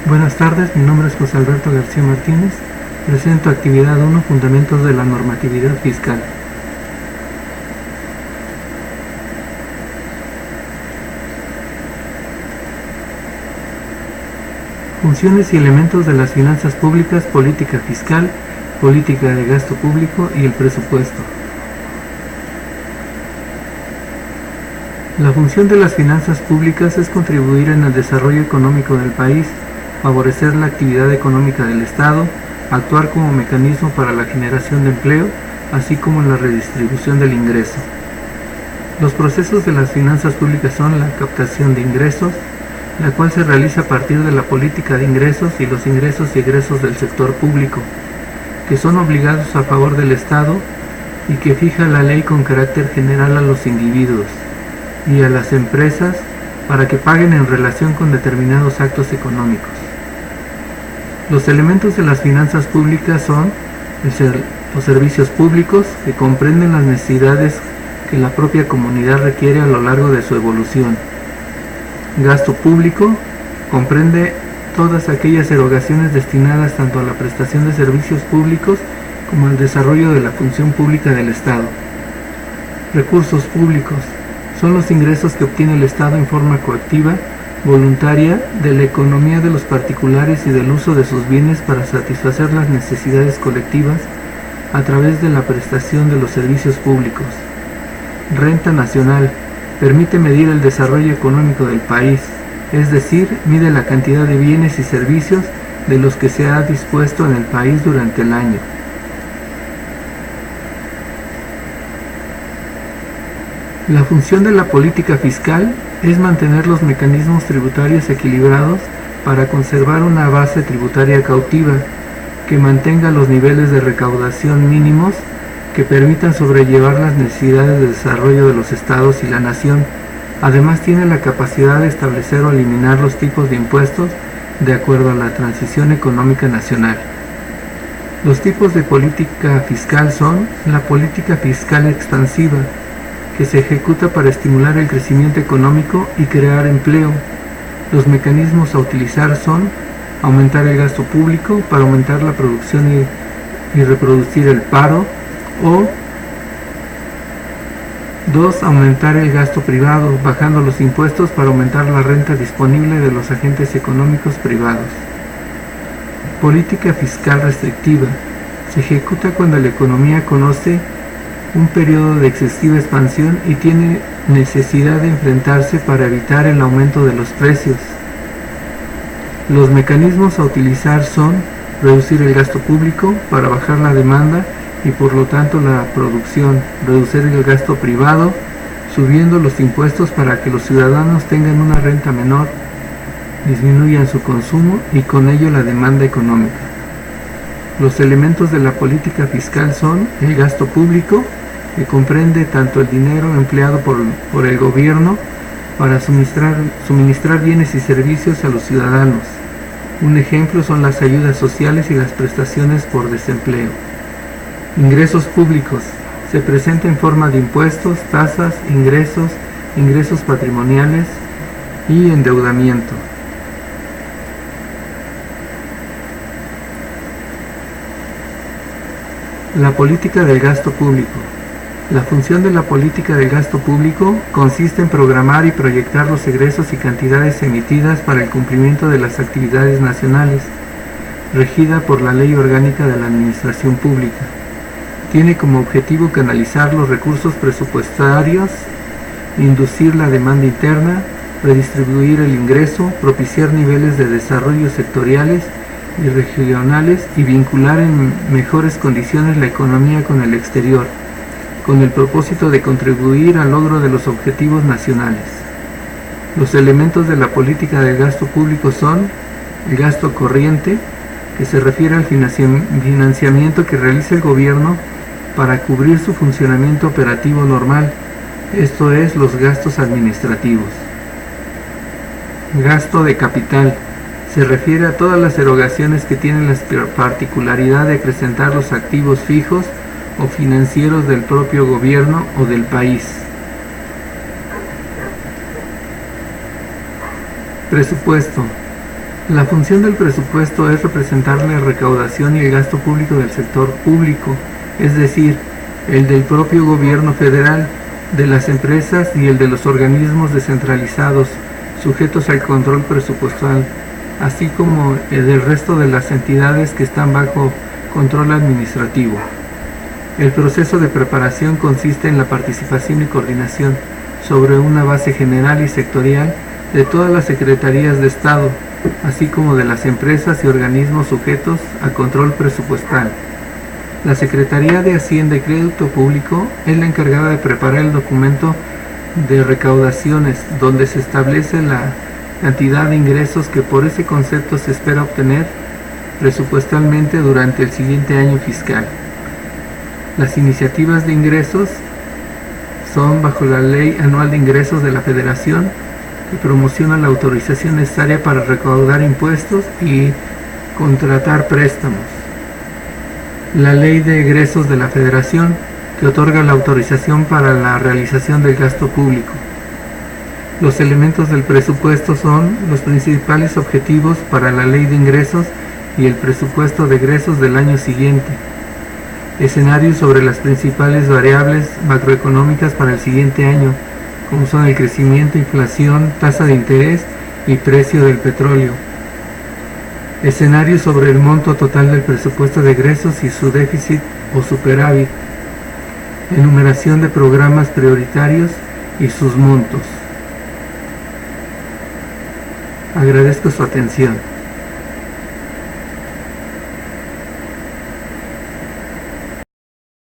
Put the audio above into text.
Buenas tardes, mi nombre es José Alberto García Martínez. Presento actividad 1, Fundamentos de la normatividad fiscal. Funciones y elementos de las finanzas públicas, política fiscal, política de gasto público y el presupuesto. La función de las finanzas públicas es contribuir en el desarrollo económico del país, favorecer la actividad económica del Estado, actuar como mecanismo para la generación de empleo, así como en la redistribución del ingreso. Los procesos de las finanzas públicas son la captación de ingresos, la cual se realiza a partir de la política de ingresos y los ingresos y egresos del sector público, que son obligados a favor del Estado y que fija la ley con carácter general a los individuos y a las empresas para que paguen en relación con determinados actos económicos. Los elementos de las finanzas públicas son los servicios públicos, que comprenden las necesidades que la propia comunidad requiere a lo largo de su evolución. Gasto público comprende todas aquellas erogaciones destinadas tanto a la prestación de servicios públicos como al desarrollo de la función pública del Estado. Recursos públicos son los ingresos que obtiene el Estado en forma coactiva, voluntaria, de la economía de los particulares y del uso de sus bienes para satisfacer las necesidades colectivas a través de la prestación de los servicios públicos. Renta nacional permite medir el desarrollo económico del país, es decir, mide la cantidad de bienes y servicios de los que se ha dispuesto en el país durante el año. La función de la política fiscal es mantener los mecanismos tributarios equilibrados para conservar una base tributaria cautiva que mantenga los niveles de recaudación mínimos que permitan sobrellevar las necesidades de desarrollo de los estados y la nación. Además, tiene la capacidad de establecer o eliminar los tipos de impuestos de acuerdo a la transición económica nacional. Los tipos de política fiscal son la política fiscal expansiva, que se ejecuta para estimular el crecimiento económico y crear empleo. Los mecanismos a utilizar son aumentar el gasto público para aumentar la producción y reproducir el paro, o 2. Aumentar el gasto privado, bajando los impuestos para aumentar la renta disponible de los agentes económicos privados. Política fiscal restrictiva. Se ejecuta cuando la economía conoce un periodo de excesiva expansión y tiene necesidad de enfrentarse para evitar el aumento de los precios. Los mecanismos a utilizar son reducir el gasto público para bajar la demanda y por lo tanto la producción, reducir el gasto privado, subiendo los impuestos para que los ciudadanos tengan una renta menor, disminuyan su consumo y con ello la demanda económica. Los elementos de la política fiscal son el gasto público, que comprende tanto el dinero empleado por el gobierno para suministrar bienes y servicios a los ciudadanos. Un ejemplo son las ayudas sociales y las prestaciones por desempleo. Ingresos públicos. Se presenta en forma de impuestos, tasas, ingresos patrimoniales y endeudamiento. La política del gasto público. La función de la política del gasto público consiste en programar y proyectar los egresos y cantidades emitidas para el cumplimiento de las actividades nacionales, regida por la Ley Orgánica de la Administración Pública. Tiene como objetivo canalizar los recursos presupuestarios, inducir la demanda interna, redistribuir el ingreso, propiciar niveles de desarrollo sectoriales y regionales y vincular en mejores condiciones la economía con el exterior, con el propósito de contribuir al logro de los objetivos nacionales. Los elementos de la política del gasto público son el gasto corriente, que se refiere al financiamiento que realiza el gobierno para cubrir su funcionamiento operativo normal, esto es, los gastos administrativos. Gasto de capital. Se refiere a todas las erogaciones que tienen la particularidad de acrecentar los activos fijos o financieros del propio gobierno o del país. Presupuesto. La función del presupuesto es representar la recaudación y el gasto público del sector público, es decir, el del propio gobierno federal, de las empresas y el de los organismos descentralizados, sujetos al control presupuestal, así como el del resto de las entidades que están bajo control administrativo. El proceso de preparación consiste en la participación y coordinación sobre una base general y sectorial de todas las secretarías de Estado, así como de las empresas y organismos sujetos a control presupuestal. La Secretaría de Hacienda y Crédito Público es la encargada de preparar el documento de recaudaciones, donde se establece la cantidad de ingresos que por ese concepto se espera obtener presupuestalmente durante el siguiente año fiscal. Las iniciativas de ingresos son bajo la Ley Anual de Ingresos de la Federación, que promociona la autorización necesaria para recaudar impuestos y contratar préstamos. La Ley de Egresos de la Federación, que otorga la autorización para la realización del gasto público. Los elementos del presupuesto son los principales objetivos para la Ley de Ingresos y el presupuesto de egresos del año siguiente. Escenarios sobre las principales variables macroeconómicas para el siguiente año, como son el crecimiento, inflación, tasa de interés y precio del petróleo. Escenarios sobre el monto total del presupuesto de egresos y su déficit o superávit. Enumeración de programas prioritarios y sus montos. Agradezco su atención.